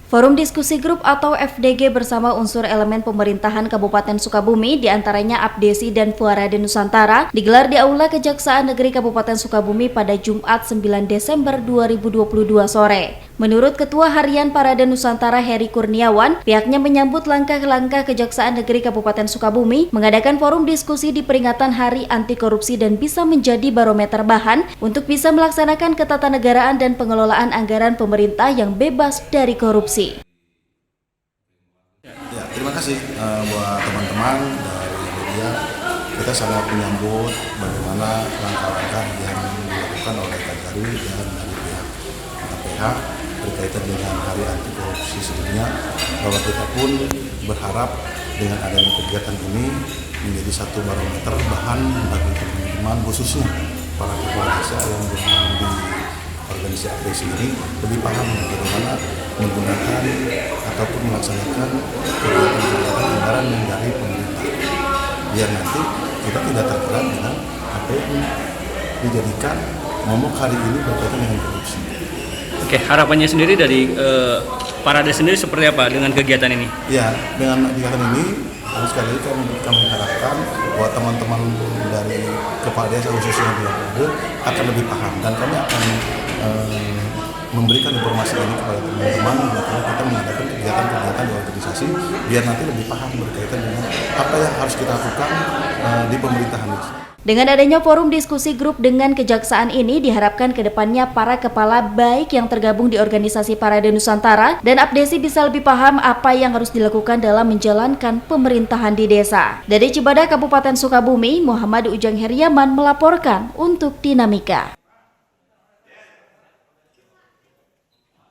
Forum Diskusi Grup atau FDG bersama unsur elemen pemerintahan Kabupaten Sukabumi diantaranya Abdesi dan Fuarada Nusantara digelar di Aula Kejaksaan Negeri Kabupaten Sukabumi pada Jumat 9 Desember 2022 sore. Menurut Ketua Harian Parada Nusantara Heri Kurniawan, pihaknya menyambut langkah-langkah Kejaksaan Negeri Kabupaten Sukabumi mengadakan forum diskusi di peringatan Hari Anti Korupsi dan bisa menjadi barometer bahan untuk bisa melaksanakan ketatanegaraan dan pengelolaan anggaran pemerintah yang bebas dari korupsi. Ya, terima kasih buat teman-teman dari media. Kita sangat menyambut bagaimana langkah-langkah yang dilakukan oleh Kajari dan dari pihak KPH berkaitan dengan Hari Anti Korupsi sebelumnya, bahwa kita pun berharap dengan adanya kegiatan ini menjadi satu barometer bahan bagi teman-teman, khususnya para kepala desa yang berada di organisasi APC ini lebih paham bagaimana menggunakan ataupun melaksanakan kegiatan-kegiatan anggaran yang dari pemerintah, biar nanti kita tidak terjerat dengan apa yang dijadikan momok hari ini berkaitan dengan korupsi. Oke, harapannya sendiri dari Parada sendiri seperti apa dengan kegiatan ini? Ya, dengan kegiatan ini sekali lagi kami harapkan bahwa teman-teman dari kepala desa khususnya di Parada akan lebih paham, dan kami akan memberikan informasi ini kepada teman-teman bahwa kita mengadakan kegiatan-kegiatan di organisasi biar nanti lebih paham berkaitan dengan apa yang harus kita lakukan di pemerintahan desa. Dengan adanya forum diskusi grup dengan kejaksaan ini diharapkan ke depannya para kepala baik yang tergabung di organisasi Parada Nusantara dan Abdesi bisa lebih paham apa yang harus dilakukan dalam menjalankan pemerintahan di desa. Dari Cibadak, Kabupaten Sukabumi, Muhammad Ujang Heriaman melaporkan untuk Dinamika.